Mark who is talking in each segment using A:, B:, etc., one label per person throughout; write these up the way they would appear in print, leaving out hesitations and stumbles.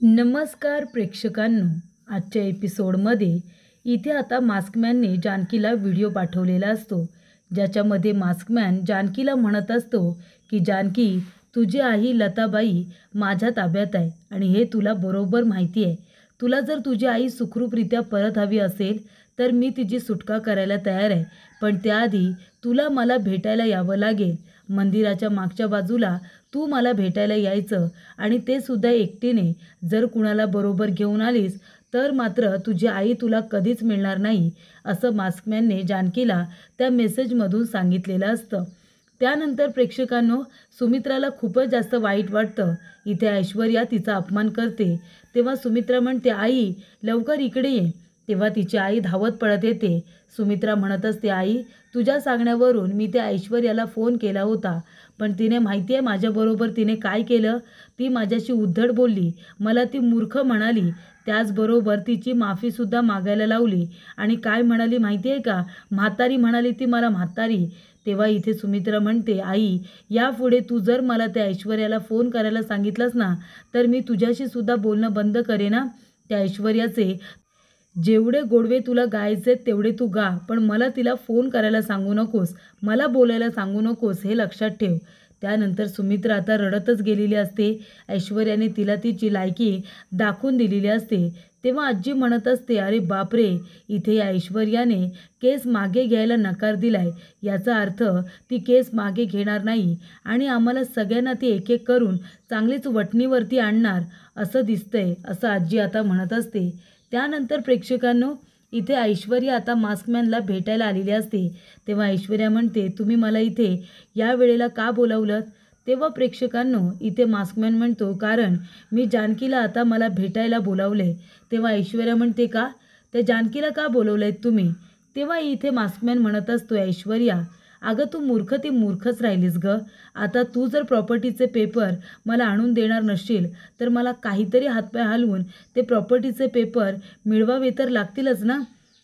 A: नमस्कार प्रेक्षकांनो, आजच्या एपिसोडमध्ये इथे आता मास्कमॅनने जानकीला व्हिडिओ पाठवलेला असतो, ज्याच्यामध्ये मास्कमॅन जानकीला म्हणत असतो की जानकी, तुझी आई लताबाई माझ्या ताब्यात आहे आणि हे तुला बरोबर माहिती आहे. तुला जर तुझी आई सुखरूपरित्या परत हवी असेल तर मी तिची सुटका करायला तयार आहे, पण त्याआधी तुला मला भेटायला यावं लागेल. मंदिराच्या मागच्या बाजूला तू मला भेटायला यायचं आणि ते सुद्धा एकटीने. जर कुणाला बरोबर घेऊन आलीस तर मात्र तुझी आई तुला कधीच मिळणार नाही, असं मास्कमॅनने जानकीला त्या मेसेजमधून सांगितलेलं असतं. त्यानंतर प्रेक्षकांनो, सुमित्राला खूपच जास्त वाईट वाटतं. इथे ऐश्वर्या तिचा अपमान करते तेव्हा सुमित्रा म्हणते, आई लवकर इकडे ये. तेव्हा तिची आई धावत पळत येते. सुमित्रा म्हणत असते, आई तुझ्या सांगण्यावरून मी त्या ऐश्वर्याला फोन केला होता, पण तिने माहिती आहे माझ्याबरोबर तिने काय केलं. ती माझ्याशी उद्धट बोलली, मला ती मूर्ख म्हणाली, त्याचबरोबर तिची माफीसुद्धा मागायला लावली आणि काय म्हणाली माहिती आहे का, म्हातारी म्हणाली ती मला, म्हातारी. तेव्हा इथे सुमित्रा म्हणते, आई यापुढे तू जर मला त्या ऐश्वर्याला फोन करायला सांगितलंस ना तर मी तुझ्याशी सुद्धा बोलणं बंद करेन ना. त्या ऐश्वर्याचे जेवढे गोडवे तुला गायचे तेवढे तू गा, पण मला तिला फोन करायला सांगू नकोस, मला बोलायला सांगू नकोस, हे लक्षात ठेव. त्यानंतर सुमित्रा आता रडतच गेलेली असते. ऐश्वर्याने तिला तिची लायकी दाखवून दिलेली असते. तेव्हा आजी म्हणत असते, अरे बापरे, इथे या ऐश्वर्याने केस मागे घ्यायला नकार दिलाय. याचा अर्थ ती केस मागे घेणार नाही आणि आम्हाला सगळ्यांना ती एक एक करून चांगलीच वठणीवरती आणणार असं दिसतंय, असं आजी आता म्हणत असते. त्यानंतर प्रेक्षकांनो, इथे ऐश्वर्या आता मास्कमॅनला भेटायला आलेली असते. तेव्हा ऐश्वर्या म्हणते, तुम्ही मला इथे या वेळेला का बोलावलं. तेव्हा प्रेक्षकांनो, इथे मास्कमॅन म्हणतो, कारण मी जानकीला आता मला भेटायला बोलावले. तेव्हा ऐश्वर्या म्हणते, का त्या जानकीला का बोलवलंय तुम्ही. तेव्हा इथे मास्कमॅन म्हणत असतो, ऐश्वर्या अगं तू मूर्ख ती मूर्खच राहिलीस ग. आता तू जर प्रॉपर्टीचे पेपर मला आणून देणार नसशील तर मला काहीतरी हातपाय हलवून ते प्रॉपर्टीचे पेपर मिळवावे तर लागतीलच ना.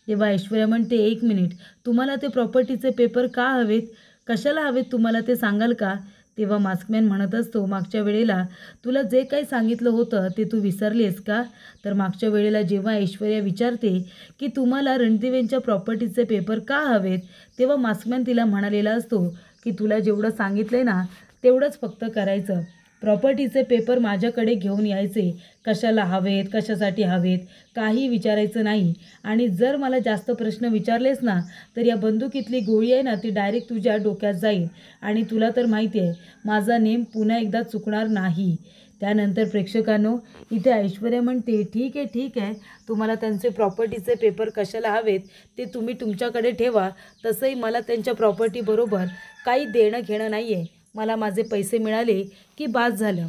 A: तेव्हा ऐश्वर्या म्हणते, एक मिनिट, तुम्हाला ते प्रॉपर्टीचे पेपर का हवेत, कशाला हवेत तुम्हाला ते सांगाल का. तेव्हा मास्कमॅन म्हणत असतो, मागच्या वेळेला तुला जे काही सांगितलं होतं ते तू विसरलीस का. तर मागच्या वेळेला जेव्हा ऐश्वर्या विचारते की तुम्हाला रणदिवेंच्या प्रॉपर्टीचे पेपर का हवेत, तेव्हा मास्कमॅन तिला म्हणालेला असतो की तुला जेवढं सांगितलंय ना तेवढंच फक्त करायचं. प्रॉपर्टीचे पेपर माझ्याकडे घेऊन यायचे, कशाला हवेत कशासाठी हवेत काही विचारायचं नाही. आणि जर मला जास्त प्रश्न विचारलेस ना तर या बंदुकीतली गोळी आहे ना ती डायरेक्ट तुझ्या डोक्यात जाईल आणि तुला तर माहिती आहे माझा नेम पुन्हा एकदा चुकणार नाही. त्यानंतर प्रेक्षकांनो, इथे ऐश्वर्या म्हणते, ठीक आहे, तुम्हाला त्यांचे प्रॉपर्टीचे पेपर कशाला हवेत ते तुम्ही तुमच्याकडे ठेवा. तसंही मला त्यांच्या प्रॉपर्टीबरोबर काही देणं घेणं नाही आहे. मला माझे पैसे मिळाले की बास झालं.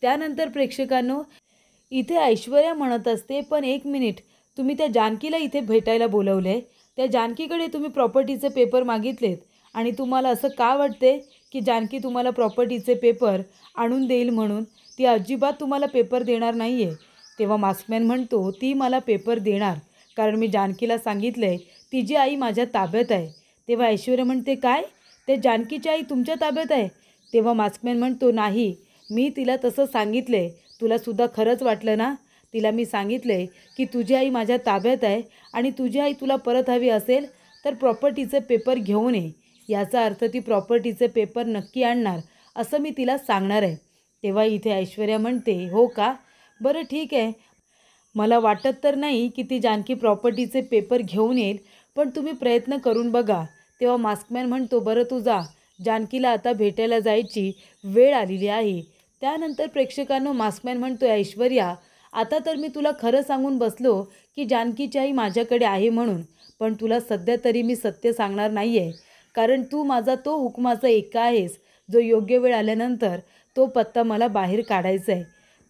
A: त्यानंतर प्रेक्षकांनो, इथे ऐश्वर्या म्हणत असते, पण एक मिनिट, तुम्ही त्या जानकीला इथे भेटायला बोलवले, त्या जानकीकडे तुम्ही प्रॉपर्टीचे पेपर मागितलेत आणि तुम्हाला असं का वाटते की जानकी तुम्हाला प्रॉपर्टीचे पेपर आणून देईल म्हणून. ती अजिबात तुम्हाला पेपर देणार नाही आहे. तेव्हा मास्कमॅन म्हणतो, ती मला पेपर देणार, कारण मी जानकीला सांगितलं आहे तिची आई माझ्या ताब्यात आहे. तेव्हा ऐश्वर्या म्हणते, काय, ते जानकीची आई तुमच्या ताब्यात आहे. तेव्हा मास्कमॅन म्हणतो, नाही, मी तिला तसं सांगितलं आहे. तुलासुद्धा खरंच वाटलं ना. तिला मी सांगितलं आहे की तुझी आई माझ्या ताब्यात आहे आणि तुझी आई तुला परत हवी असेल तर प्रॉपर्टीचे पेपर घेऊन ये. याचा अर्थ ती प्रॉपर्टीचे पेपर नक्की आणणार असं मी तिला सांगणार आहे. तेव्हा इथे ऐश्वर्या म्हणते, हो का, बरं ठीक आहे, मला वाटत तर नाही की ती जानकी प्रॉपर्टीचे पेपर घेऊन येईल, पण तुम्ही प्रयत्न करून बघा. तेव्हा मास्कमॅन म्हणतो, बरं तू जा, जानकीला आता भेटायला जायची वेळ आलेली आहे. त्यानंतर प्रेक्षकांनो, मास्कमॅन म्हणतो, ऐश्वर्या आता तर मी तुला खरं सांगून बसलो की जानकीची आई माझ्याकडे आहे म्हणून, पण तुला सध्या तरी मी सत्य सांगणार नाही आहे, कारण तू माझा तो हुकमाचा एका आहेस जो योग्य वेळ आल्यानंतर तो पत्ता मला बाहेर काढायचा आहे.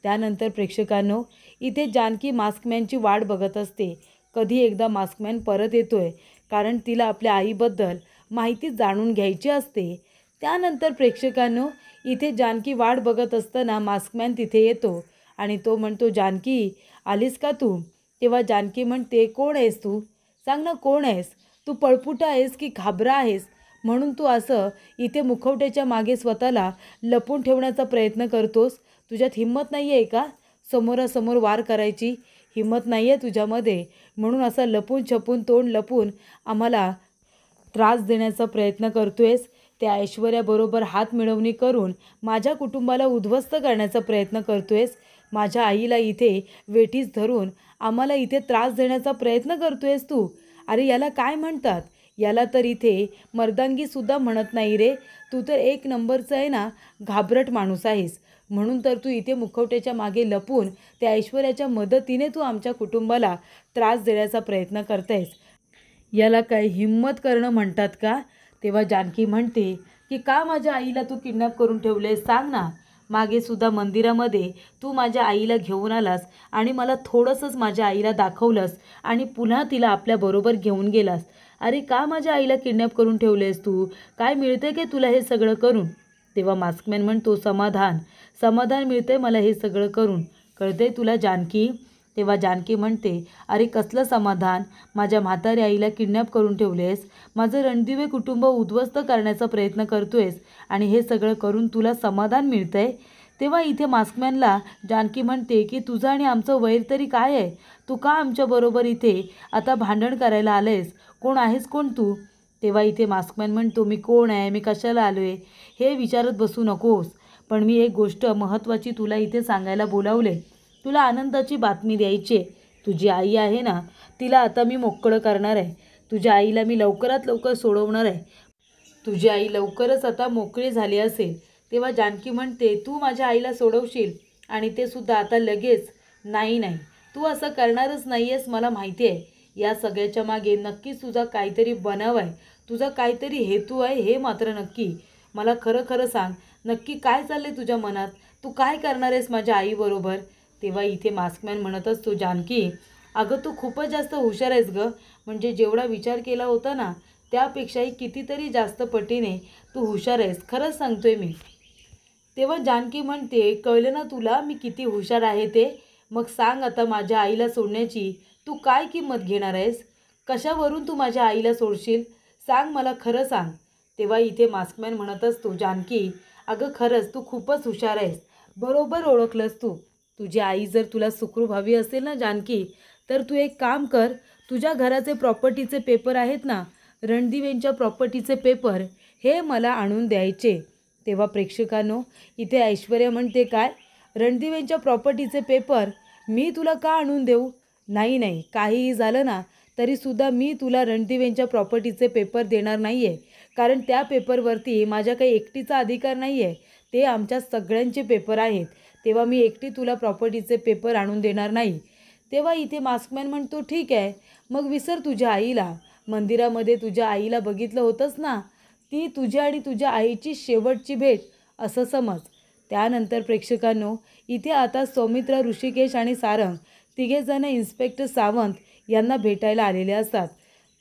A: त्यानंतर प्रेक्षकांनो, इथे जानकी मास्कमॅनची वाट बघत असते. कधी एकदा मास्कमॅन परत येतोय, कारण तिला आपल्या आईबद्दल माहिती जाणून घ्यायची असते. त्यानंतर प्रेक्षकांनो, इथे जानकी वाट बघत असताना मास्कमॅन तिथे येतो आणि तो म्हणतो, जानकी आलीस का तू. तेव्हा जानकी म्हणते, कोण आहेस तू, सांग ना कोण आहेस, तू पळपुटा आहेस की घाबरा आहेस, म्हणून तू असं इथे मुखवट्याच्या मागे स्वतःला लपून ठेवण्याचा प्रयत्न करतोस, तुझ्यात हिंमत नाही आहे का. समोरासमोर वार करायची हिंमत नाही आहे तुझ्यामध्ये, म्हणून असा लपून छपून तोंड लपून आम्हाला त्रास देण्याचा प्रयत्न करतोयस. त्या ऐश्वर्याबरोबर हात मिळवणी करून माझ्या कुटुंबाला उद्ध्वस्त करण्याचा प्रयत्न करतोयस. माझ्या आईला इथे वेठीस धरून आम्हाला इथे त्रास देण्याचा प्रयत्न करतोयस तू. अरे याला काय म्हणतात? याला तर इथे मर्दांगीसुद्धा म्हणत नाही रे. तू तर एक नंबरचं आहे ना घाबरट माणूस आहेस. म्हणून तर तू इथे मुखवट्याच्या मागे लपून त्या ऐश्वर्याच्या मदतीने तू आमच्या कुटुंबाला त्रास देण्याचा प्रयत्न करतेस. याला काय हिम्मत करणं म्हणतात का? तेव्हा जानकी म्हणते की का माझ्या आईला तू किडनॅप करून ठेवलेस सांग ना. मागे सुद्धा मंदिरामध्ये तू माझ्या आईला घेऊन आलास आणि मला थोडंसंच माझ्या आईला दाखवलंस आणि पुन्हा तिला आपल्याबरोबर घेऊन गेलास. अरे का माझ्या आईला किडनॅप करून ठेवलेस तू? काय मिळते की तुला हे सगळं करून? तेव्हा मास्कमॅन म्हणतो समाधान मिळते मला हे सगळं करून, कळते तुला जानकी? तेव्हा जानकी म्हणते अरे कसलं समाधान? माझ्या म्हाताऱ्या आईला किडनॅप करून ठेवलेस, माझं रणदिवे कुटुंब उद्ध्वस्त करण्याचा प्रयत्न करतोयस आणि हे सगळं करून तुला समाधान मिळतंय. तेव्हा इथे मास्कमॅनला जानकी म्हणते की तुझं आणि आमचं वैर तरी काय आहे? तू का आमच्याबरोबर इथे आता भांडण करायला आलेस? कोण आहेस कोण तू? तेव्हा इथे मास्कमॅन म्हणतो मी कोण आहे, मी कशाला आलो आहे हे विचारत बसू नकोस. पण मी एक गोष्ट महत्त्वाची तुला इथे सांगायला बोलावले. तुला आनंदाची बातमी द्यायची. तुझी आई आहे ना, तिला आता मी मोकळं करणार आहे. तुझ्या आईला मी लवकरात लवकर सोडवणार आहे. तुझी आई लवकरच आता मोकळी झाली असेल. तेव्हा जानकी म्हणते तू माझ्या आईला सोडवशील आणि ते सुद्धा आता लगेच? नाही, तू असं करणारच नाही आहेस मला माहिती आहे. या सगळ्याच्या मागे नक्कीच तुझा काहीतरी बनाव आहे, तुझा काहीतरी हेतू आहे हे मात्र नक्की. मला खरं सांग, नक्की काय चाललंय तुझ्या मनात? तू काय करणार आहेस माझ्या आईबरोबर? तेव्हा इथे मास्कमॅन म्हणत असतो जानकी अगं तू खूपच जास्त हुशार आहेस गं. म्हणजे जेवढा विचार केला होता ना त्यापेक्षाही कितीतरी जास्त पटीने तू हुशार आहेस, खरंच सांगतोय मी. तेव्हा जानकी म्हणते कळलं ना तुला मी किती हुशार आहे ते? मग सांग आता माझ्या आईला सोडण्याची तू काय किंमत घेणार आहेस? कशावरून तू माझ्या आईला सोडशील? सांग मला, खरं सांग. तेव्हा इथे मास्कमॅन म्हणत असतो जानकी अगं खरंच तू खूपच हुशार आहेस, बरोबर ओळखलंस तू. तुझी आई जर तुला सुखरूप हवी असेल ना जानकी, तर तू एक काम कर, तुझ्या घराचे प्रॉपर्टीचे पेपर आहेत ना, रणदिवेंच्या प्रॉपर्टीचे पेपर, हे मला आणून द्यायचे. तेव्हा प्रेक्षकांनो इथे ऐश्वर्या म्हणते काय? रणदिवेंच्या प्रॉपर्टीचे पेपर मी तुला का आणून देऊ? नाही, काहीही झालं ना तरीसुद्धा मी तुला रणदिवेंच्या प्रॉपर्टीचे पेपर देणार नाही आहे. कारण त्या पेपरवरती माझ्या काही एकटीचा अधिकार नाही आहे, ते आमच्या सगळ्यांचे पेपर आहेत. तेव्हा मी एकटी तुला प्रॉपर्टीचे पेपर आणून देणार नाही. तेव्हा इथे मास्कमॅन म्हणतो ठीक आहे, मग विसर तुझ्या आईला. मंदिरामध्ये तुझ्या आईला बघितलं होतंस ना, ती तुझ्या आणि तुझ्या आईची शेवटची भेट असं समज. त्यानंतर प्रेक्षकांनो इथे आता सौमित्र, ऋषिकेश आणि सारंग तिघेजण इन्स्पेक्टर सावंत यांना भेटायला आलेले असतात.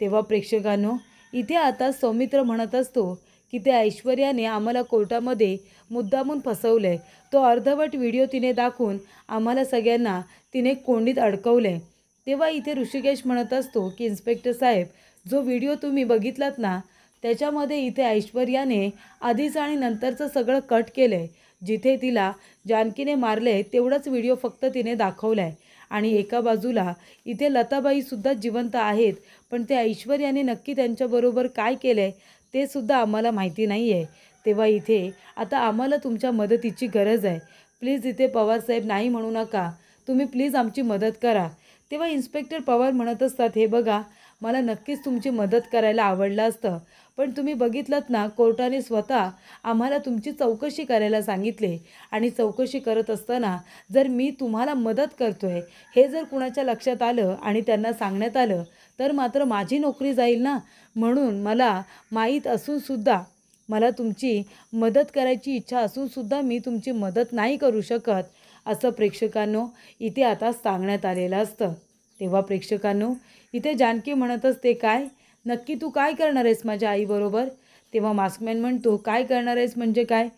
A: तेव्हा प्रेक्षकांनो इथे आता सौमित्र म्हणत असतो की त्या ऐश्वर्याने आम्हाला कोर्टामध्ये मुद्दामून फसवलं आहे. तो अर्धवट व्हिडिओ तिने दाखवून आम्हाला सगळ्यांना तिने कोंडीत अडकवलं आहे. तेव्हा इथे ऋषिकेश म्हणत असतो की इन्स्पेक्टर साहेब, जो व्हिडिओ तुम्ही बघितलात ना त्याच्यामध्ये इथे ऐश्वर्याने आधीचं आणि नंतरचं सगळं कट केलं आहे. जिथे तिला जानकीने मारले तेवढाच व्हिडिओ फक्त तिने दाखवला आहे. आणि एका बाजूला इथे लताबाईसुद्धा जिवंत आहेत, पण त्या ऐश्वर्याने नक्की त्यांच्याबरोबर काय केलं आहे ते सुद्धा आम्हाला माहिती नाही आहे. तेव्हा इथे आता आम्हाला तुमच्या मदतीची गरज आहे. प्लीज इथे पवारसाहेब नाही म्हणू नका, तुम्ही प्लीज आमची मदत करा. तेव्हा इन्स्पेक्टर पवार म्हणत असतात हे बघा, मला नक्कीच तुमची मदत करायला आवडलं असतं, पण तुम्ही बघितलंत ना कोर्टाने स्वतः आम्हाला तुमची चौकशी करायला सांगितले. आणि चौकशी करत असताना जर मी तुम्हाला मदत करतोय हे जर कुणाच्या लक्षात आलं आणि त्यांना सांगण्यात आलं तर मात्र माझी नोकरी जाईल ना. म्हणून मला माहीत असूनसुद्धा, मला तुमची मदत करायची इच्छा असूनसुद्धा मी तुमची मदत नाही करू शकत, असं प्रेक्षकांनो इथे आता सांगण्यात आलेलं असतं. तेव्हा प्रेक्षकांनो इथे जानकी म्हणत असते काय? नक्की तू काय करणार आहेस माझ्या आईबरोबर? तेव्हा मास्कमॅन म्हणतो काय करणार आहेस म्हणजे काय?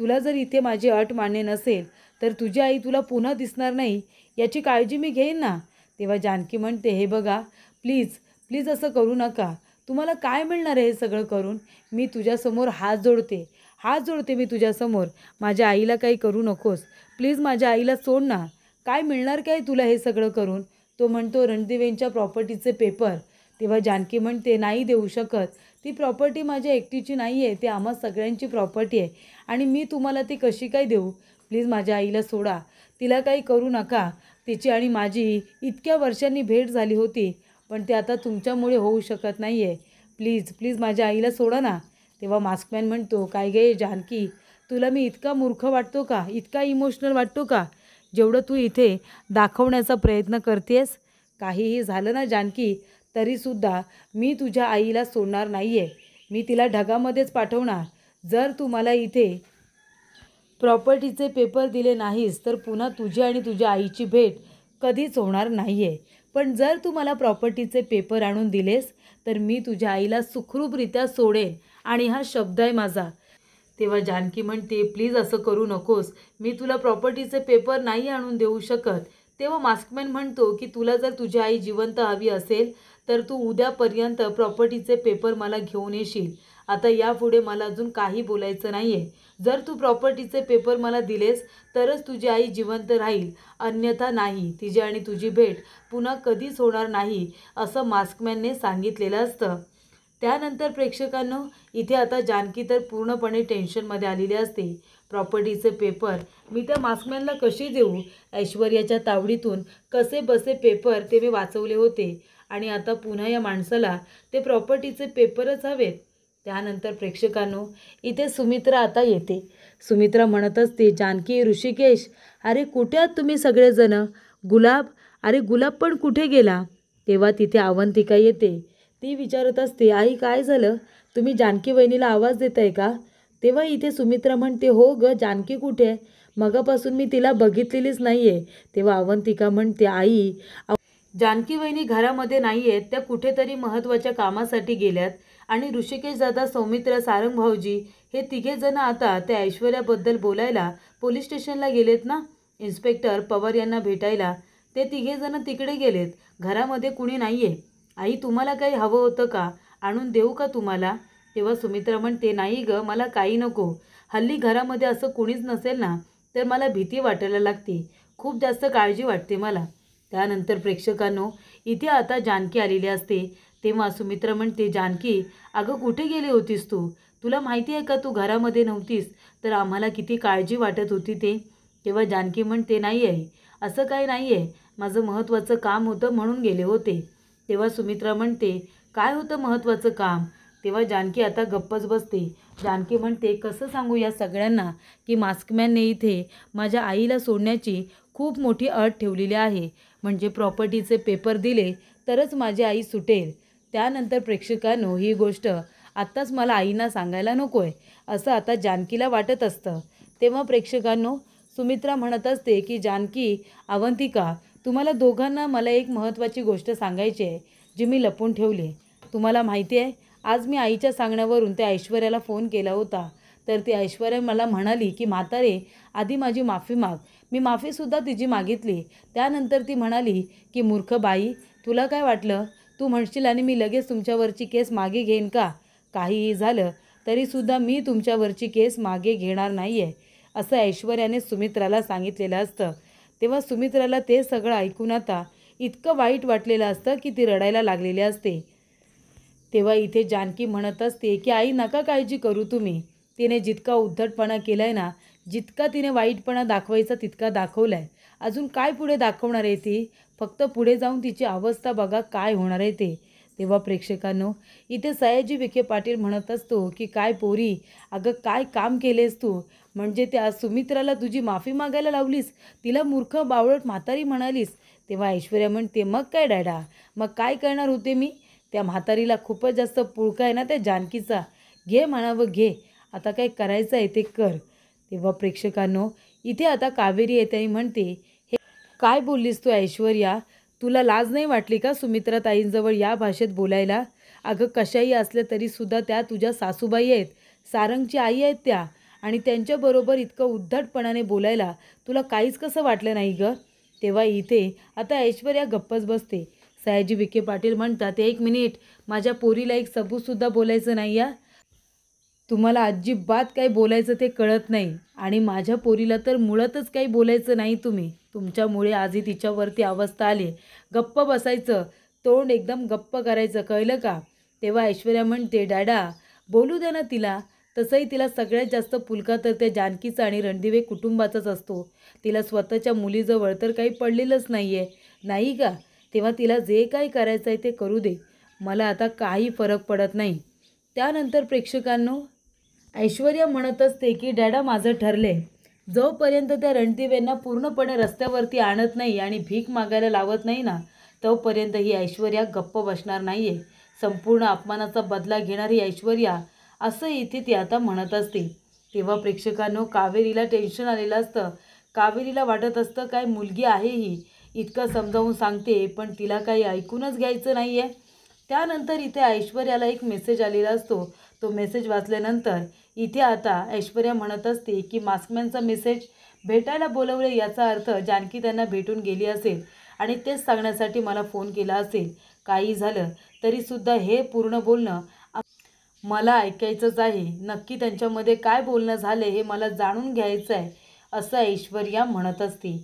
A: तुला जर इथे माझी अट मान्य नसेल तर तुझी आई तुला पुन्हा दिसणार नाही याची काळजी मी घेईन ना. तेव्हा जानकी म्हणते हे बघा, प्लीज असं करू नका. तुम्हाला काय मिळणार आहे हे सगळं करून? मी तुझ्यासमोर हात जोडते मी तुझ्यासमोर. माझ्या आईला काही करू नकोस. प्लीज माझ्या आईला सोड ना. काय मिळणार काय तुला हे सगळं करून? तो म्हणतो रणदिवेंच्या प्रॉपर्टीचे पेपर. तेव्हा जानकी म्हणते नाही देऊ शकत, ती प्रॉपर्टी माझ्या एकटीची नाही आहे, ती आम्हा सगळ्यांची प्रॉपर्टी आहे आणि मी तुम्हाला ती कशी काय देऊ? प्लीज माझ्या आईला सोडा, तिला काही करू नका. तिची आणि माझी इतक्या वर्षांनी भेट झाली होती, पण ते आता तुमच्यामुळे होऊ शकत नाही आहे. प्लीज प्लीज माझ्या आईला सोडा ना. तेव्हा मास्कमॅन म्हणतो काय गे जानकी, तुला मी इतका मूर्ख वाटतो का, इतका इमोशनल वाटतो का, जेवढं तू इथे दाखवण्याचा प्रयत्न करतेस? काहीही झालं ना जानकी, तरीसुद्धा मी तुझ्या आईला सोडणार नाही आहे. मी तिला ढगामध्येच पाठवणार. जर तू मला इथे प्रॉपर्टीचे पेपर दिले नाहीस तर पुन्हा तुझी आणि तुझ्या आईची भेट कधीच होणार नाही आहे. पण जर तू मला प्रॉपर्टीचे पेपर आणून दिलेस तर मी तुझ्या आईला सुखरूपरित्या सोडेन आणि हा शब्द आहे माझा. तेव्हा जानकी म्हणते प्लीज असं करू नकोस, मी तुला प्रॉपर्टीचे पेपर नाही आणून देऊ शकत. तेव्हा मास्कमॅन म्हणतो की तुला जर तुझी आई जिवंत हवी असेल तर तू उद्यापर्यंत प्रॉपर्टीचे पेपर मला घेऊन येशील. आता यापुढे मला अजून काही बोलायचं नाही आहे. जर तू प्रॉपर्टीचे पेपर मला दिलेस तरच तुझी आई जिवंत राहील, अन्यथा नाही. तिची आणि तुझी भेट पुन्हा कधीच होणार नाही, असं मास्कमॅनने सांगितलेलं असतं. त्यानंतर प्रेक्षकांनो, इथे आता जानकी तर पूर्णपणे टेन्शनमध्ये आलेली असते. प्रॉपर्टीचे पेपर मी त्या मास्कमॅनला कशी देऊ? ऐश्वर्याच्या तावडीतून कसे बसे पेपर ते मी वाचवले होते आणि आता पुन्हा या माणसाला ते प्रॉपर्टीचे पेपरच हवेत. त्यानंतर प्रेक्षकांनो, इथे सुमित्रा आता येते. सुमित्रा म्हणत असते जानकी, ऋषिकेश, अरे कुठे आहात तुम्ही सगळेजण? गुलाब, अरे गुलाब पण कुठे गेला? तेव्हा तिथे अवंतिका येते. ती विचारत असते आई काय झालं, तुम्ही जानकी वहिनीला आवाज देताय का? तेव्हा इथे सुमित्रा म्हणते हो ग, जानकी कुठे आहे? मगापासून मी तिला बघितलेलीच नाही आहे. तेव्हा अवंतिका म्हणते आई, जानकी वहिनी घरामध्ये नाही आहेत, त्या कुठेतरी महत्त्वाच्या कामासाठी गेल्यात आणि ऋषिकेश दादा, सौमित्र, सारंग भाऊजी हे तिघेजण आता त्या ऐश्वर्याबद्दल बोलायला पोलीस स्टेशनला गेलेत ना. इन्स्पेक्टर पवार यांना भेटायला ते तिघेजण तिकडे गेलेत. घरामध्ये कुणी नाही आहे. आई तुम्हाला काही हवं होतं का? आणून देऊ का तुम्हाला? तेव्हा सुमित्रा म्हणते नाही ग, मला काही नको. हल्ली घरामध्ये असं कुणीच नसेल ना तर मला भीती वाटायला लागते, खूप जास्त काळजी वाटते मला. त्यानंतर प्रेक्षकांनो, इथे आता जानकी आलेली असते. तेव्हा सुमित्रा म्हणते जानकी, अगं कुठे गेली होतीस तू? तुला माहिती आहे का तू घरामध्ये नव्हतीस तर आम्हाला किती काळजी वाटत होती ते? तेव्हा जानकी म्हणते नाही आहे, असं काही नाही आहे, माझं महत्त्वाचं काम होतं म्हणून गेले होते. तेव्हा सुमित्रा म्हणते काय होतं महत्त्वाचं काम? तेव्हा जानकी आता गप्पच बसते. जानकी म्हणते कसं सांगू या सगळ्यांना की मास्कमॅनने इथे माझ्या आईला सोडण्याची खूप मोठी अट ठेवलेली आहे, म्हणजे प्रॉपर्टीचे पेपर दिले तरच माझी आई सुटेल. त्यानंतर प्रेक्षकांनो, ही गोष्ट आत्ताच मला आईना सांगायला नको आहे असं आता जानकीला वाटत असतं. तेव्हा प्रेक्षकांनो, सुमित्रा म्हणत असते की जानकी, अवंतिका, तुम्हाला दोघांना मला एक महत्त्वाची गोष्ट सांगायची आहे जी मी लपून ठेवली. तुम्हाला माहिती आहे, आज मी आईच्या सांगण्यावरून त्या ऐश्वर्याला फोन केला होता, तर ती ऐश्वर्या मला म्हणाली की म्हातारे, आधी माझी माफी माग. मी माफीसुद्धा तिची मागितली. त्यानंतर ती म्हणाली की मूर्ख बाई, तुला काय वाटलं, तू म्हणशील आणि मी लगेच तुमच्यावरची केस मागे घेईन का? काहीही झालं तरीसुद्धा मी तुमच्यावरची केस मागे घेणार नाही आहे, असं ऐश्वर्याने सुमित्राला सांगितलेलं असतं. तेव्हा सुमित्राला ते सगळं ऐकून आता इतकं वाईट वाटलेलं असतं की ती रडायला लागलेली असते. तेव्हा इथे जानकी म्हणत असते की आई नका काळजी करू तुम्ही. तिने जितका उद्धटपणा केला आहे ना, जितका तिने वाईटपणा दाखवायचा तितका दाखवला आहे. अजून काय पुढे दाखवणार आहे ती? फक्त पुढे जाऊन तिची अवस्था बघा काय होणार आहे ते. तेव्हा प्रेक्षकांनो, इथे सयाजी विखे पाटील म्हणत असतो की काय पोरी, अगं काय काम केलेस तू? म्हणजे त्या सुमित्राला तुझी माफी मागायला लावलीस, तिला मूर्ख बावळट म्हातारी म्हणालीस. तेव्हा ऐश्वर्या म्हणते मग काय डॅडा, मग काय करणार होते मी? त्या म्हातारीला खूपच जास्त पुळका आहे ना त्या जानकीचा. घे म्हणावं घे, आता काय करायचं आहे ते कर. तेव्हा प्रेक्षकांनो, इथे आता कावेरी येते आणि म्हणते हे काय बोललीस तू ऐश्वर्या? तुला लाज नाही वाटली का सुमित्रा ताईंजवळ या भाषेत बोलायला? अगं कशाही असल्या तरीसुद्धा त्या तुझ्या सासूबाई आहेत, सारंगची आई आहेत त्या, आणि त्यांच्याबरोबर इतकं उद्धटपणाने बोलायला तुला काहीच कसं वाटलं नाही गं? तेव्हा इथे आता ऐश्वर्या गप्पच बसते. सयाजी विखे पाटील म्हणतात एक मिनिट, माझ्या पोरीला एक सबूतसुद्धा बोलायचं नाही या. तुम्हाला अजिबात काही बोलायचं ते कळत नाही आणि माझ्या पोरीला तर मुळातच काही बोलायचं नाही तुम्ही. तुमच्यामुळे आजही तिच्यावरती अवस्था आली. गप्प बसायचं, तोंड एकदम गप्प करायचं, कळलं का? तेव्हा ऐश्वर्या म्हणते, डॅडा बोलू दे ना तिला. तसंही तिला सगळ्यात जास्त पुलका तर त्या जानकीचा आणि रणदिवे कुटुंबाचाच असतो. तिला स्वतःच्या मुलीजवळ तर काही पडलेलंच नाही आहे, नाही का? तेव्हा तिला जे काही करायचं आहे ते करू दे. मला आता काही फरक पडत नाही. त्यानंतर प्रेक्षकांनो, ऐश्वर्या म्हणत असते की डॅडा माझं ठरले, जोपर्यंत त्या रणदिवेंना पूर्णपणे रस्त्यावरती आणत नाही आणि भीक मागायला लावत नाही ना, तोपर्यंत ही ऐश्वर्या गप्प बसणार नाही आहे. संपूर्ण अपमानाचा बदला घेणारी ऐश्वर्या, असं इथे ती आता म्हणत असते. तेव्हा प्रेक्षकांनो, कावेरीला टेन्शन आलेलं असतं. कावेरीला वाटत असतं काय मुलगी आहे ही, इतकं समजावून सांगते पण तिला काही ऐकूनच घ्यायचं नाही आहे. त्यानंतर इथे ऐश्वर्याला एक मेसेज आलेला असतो. तो मेसेज वाचल्यानंतर इथे आता ऐश्वर्या म्हणत असते की मास्कमॅनचा मेसेज भेटायला बोलवले, याचा अर्थ जानकी त्यांना भेटून गेली असेल आणि तेच सांगण्यासाठी मला फोन केला असेल. काही झालं तरीसुद्धा हे पूर्ण बोलणं मला ऐकायचंच आहे. नक्की त्यांच्यामध्ये काय बोलणं झालं हे मला जाणून घ्यायचं आहे, असं ऐश्वर्या म्हणत असते.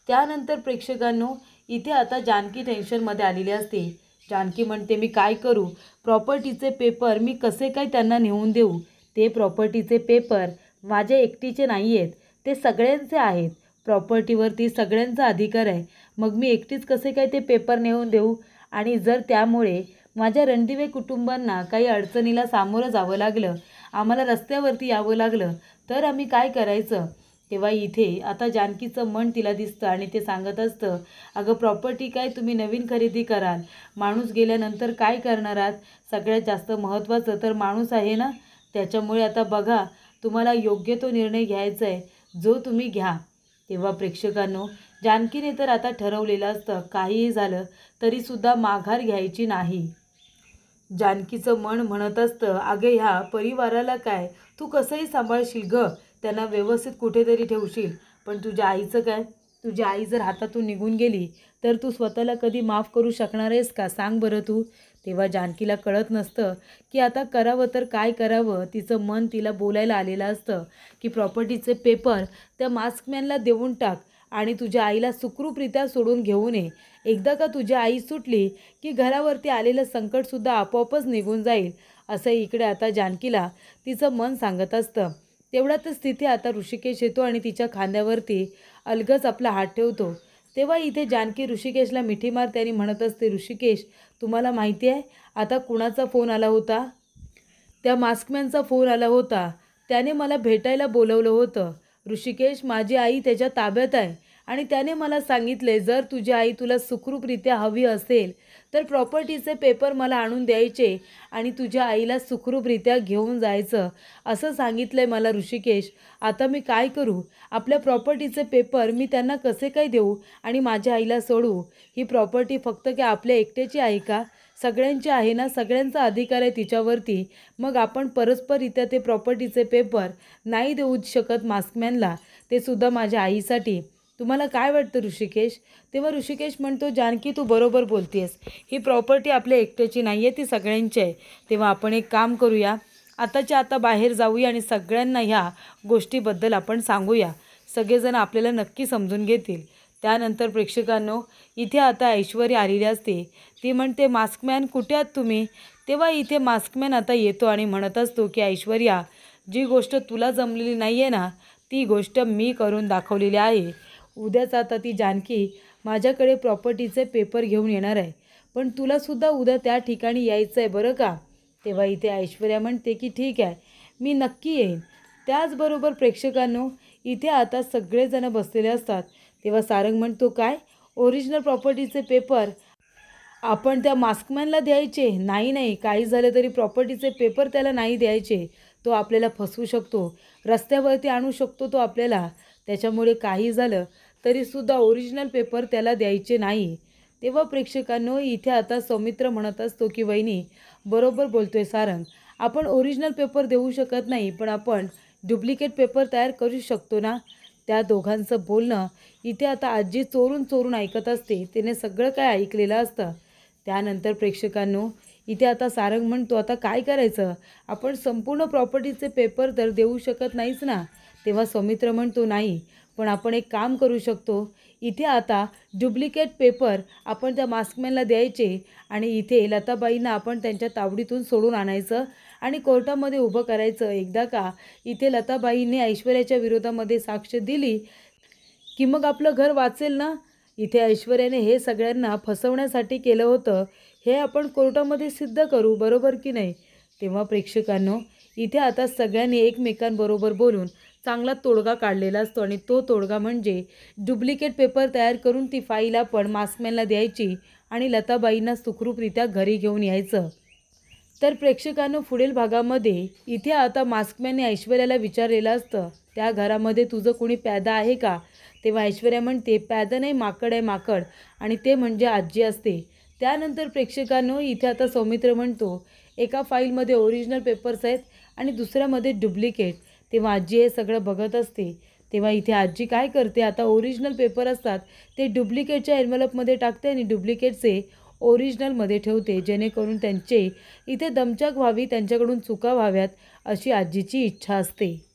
A: त्यानंतर प्रेक्षकांनो, इथे आता जानकी टेन्शनमध्ये आलेली असते. जानकी म्हणते, मी काय करू? प्रॉपर्टीचे पेपर मी कसे काय त्यांना नेऊन देऊ? ते प्रॉपर्टीचे पेपर माझ्या एकटीचे नाही आहेत, ते सगळ्यांचे आहेत. प्रॉपर्टीवरती सगळ्यांचा अधिकार आहे. मग मी एकटीच कसे काय ते पेपर नेऊन देऊ? आणि जर त्यामुळे माझ्या रणदिवे कुटुंबांना काही अडचणीला सामोरं जावं लागलं, आम्हाला रस्त्यावरती यावं लागलं, तर आम्ही काय करायचं? तेव्हा इथे आता जानकीचं मन तिला दिसतं आणि ते सांगत असतं, अगं प्रॉपर्टी काय तुम्ही नवीन खरेदी कराल, माणूस गेल्यानंतर काय करणार आहात? सगळ्यात जास्त महत्त्वाचं तर माणूस आहे ना. त्याच्यामुळे आता बघा, तुम्हाला योग्य तो निर्णय घ्यायचा आहे, जो तुम्ही घ्या. तेव्हा प्रेक्षकांनो, जानकीने तर आता ठरवलेलं असतं, काहीही झालं तरीसुद्धा माघार घ्यायची नाही. जानकीचं मन म्हणत असतं, अगं ह्या परिवाराला काय तू कसंही सांभाळशील गं, त्यांना व्यवस्थित कुठेतरी ठेवशील, पण तुझ्या आईचं काय? तुझी आई जर हातातून निघून गेली तर तू स्वतःला कधी माफ करू शकणार आहेस का? सांग बरं तू. तेव्हा जानकीला कळत नसतं की आता करावं तर काय करावं. तिचं मन तिला बोलायला आलेलं असतं की प्रॉपर्टीचे पेपर त्या मास्कमॅनला देऊन टाक आणि तुझ्या आईला सुखरूपरित्या सोडून घेऊन ये. एकदा का तुझी आई सुटली की घरावरती आलेलं संकटसुद्धा आपोआपच निघून जाईल, असं इकडे आता जानकीला तिचं मन सांगत असतं. तेवढ्यातच तिथे आता ऋषिकेश येतो आणि तिच्या खांद्यावरती अलगद आपला हात ठेवतो. तेव्हा इथे जानकी ऋषिकेशला मिठी मारते आणि म्हणत असते, ऋषिकेश तुम्हाला माहिती आहे आता कुणाचा फोन आला होता? त्या मास्कमॅनचा फोन आला होता. त्याने मला भेटायला बोलवलं होतं. ऋषिकेश, माझी आई त्याच्या ताब्यात आहे आणि त्याने मला सांगितले, जर तुझी आई तुला सुखरूपरित्या हवी असेल तर प्रॉपर्टीचे पेपर मला आणून द्यायचे आणि तुझ्या आईला सुखरूपरित्या घेऊन जायचं, असं सांगितलं आहे मला ऋषिकेश. आता मी काय करू? आपल्या प्रॉपर्टीचे पेपर मी त्यांना कसे काय देऊ आणि माझ्या आईला सोडू? ही प्रॉपर्टी फक्त काय आपल्या एकट्याची आहे का? सगळ्यांची आहे ना, सगळ्यांचा अधिकार आहे तिच्यावरती. मग आपण परस्पररित्या ते प्रॉपर्टीचे पेपर नाही देऊ शकत मास्कमॅनला, ते सुद्धा माझ्या आईसाठी. तुम्हाला काय वाटतं ऋषिकेश? तेव्हा ऋषिकेश म्हणतो, जानकी तू बरोबर बोलतेस, ही प्रॉपर्टी आपल्या एकट्याची नाही आहे, ती सगळ्यांची आहे. तेव्हा आपण एक काम करूया, आताच्या आता बाहेर जाऊया आणि सगळ्यांना ह्या गोष्टीबद्दल आपण सांगूया. सगळेजण आपल्याला नक्की समजून घेतील. त्यानंतर प्रेक्षकांनो, इथे आता ऐश्वर्या आलेली असते. ती म्हणते, मास्कमॅन कुठे आहात तुम्ही? तेव्हा इथे मास्कमॅन आता येतो आणि म्हणत असतो की ऐश्वर्या, जी गोष्ट तुला जमलेली नाही आहे ना, ती गोष्ट मी करून दाखवलेली आहे. उद्याच आता ती जानकी माझ्याकडे प्रॉपर्टीचे पेपर घेऊन येणार आहे, पण तुलासुद्धा उद्या त्या ठिकाणी यायचं आहे बरं का? तेव्हा इथे ऐश्वर्या म्हणते की ठीक आहे, मी नक्की येईन. त्याचबरोबर प्रेक्षकांनो, इथे आता सगळेजण बसलेले असतात. तेव्हा सारंग म्हणतो, काय ओरिजिनल प्रॉपर्टीचे पेपर आपण त्या मास्कमॅनला द्यायचे? नाही नाही, काही झालं तरी प्रॉपर्टीचे पेपर त्याला नाही द्यायचे. तो आपल्याला फसवू शकतो, रस्त्यावरती आणू शकतो तो आपल्याला. त्याच्यामुळे काही झालं तरीसुद्धा ओरिजिनल पेपर त्याला द्यायचे नाही. तेव्हा प्रेक्षकांनो, इथे आता सौमित्र म्हणत असतो की वहिनी बरोबर बोलतोय सारंग, आपण ओरिजिनल पेपर देऊ शकत नाही, पण आपण डुप्लिकेट पेपर तयार करू शकतो ना. त्या दोघांचं बोलणं इथे आता आजी चोरून चोरून ऐकत असते. तिने सगळं काय ऐकलेलं असतं. त्यानंतर प्रेक्षकांनो, इथे आता सारंग म्हणतो, आता काय करायचं, आपण संपूर्ण प्रॉपर्टीचे पेपर तर देऊ शकत नाहीच ना. तेव्हा सौमित्र म्हणतो, नाही, पण आपण एक काम करू शकतो. इथे आता डुप्लिकेट पेपर आपण त्या मास्कमॅनला द्यायचे आणि इथे लताबाईंना आपण त्यांच्या तावडीतून सोडून आणायचं आणि कोर्टामध्ये उभं करायचं. एकदा का इथे लताबाईंनी ऐश्वर्याच्या विरोधामध्ये साक्ष दिली की मग आपलं घर वाचेल ना. इथे ऐश्वर्याने हे सगळ्यांना फसवण्यासाठी केलं होतं, हे आपण कोर्टामध्ये सिद्ध करू, बरोबर की नाही. तेव्हा प्रेक्षकांनो, इथे आता सगळ्यांनी एकमेकांबरोबर बोलून चांगला तोडगा काढलेला असतो आणि तो तोडगा म्हणजे डुप्लिकेट पेपर तयार करून ती फाईल आपण मास्कमॅनला द्यायची आणि लताबाईंना सुखरूपरित्या घरी घेऊन यायचं. तर प्रेक्षकांनो, पुढील भागामध्ये इथे आता मास्कमॅनने ऐश्वर्याला विचारलेलं असतं, त्या घरामध्ये तुझं कोणी प्यादा आहे का. तेव्हा ऐश्वर्या म्हणते, प्यादा नाही, माकड आहे, माकड, आणि ते म्हणजे आजी असते. त्यानंतर प्रेक्षकांनो, इथे आता सौमित्र म्हणतो, एका फाईलमध्ये ओरिजिनल पेपर्स आहेत आणि दुसऱ्यामध्ये डुप्लिकेट. तेव्हा आजी हे सगळं बघत असते. तेव्हा इथे आजी काय करते, आता ओरिजिनल पेपर असतात ते डुप्लिकेटच्या एन्व्हलपमध्ये टाकते आणि डुप्लिकेटचे ओरिजिनलमध्ये ठेवते, जेणेकरून त्यांचे इथे दमछाक व्हावी, त्यांच्याकडून चुका व्हाव्यात, अशी आजीची इच्छा असते.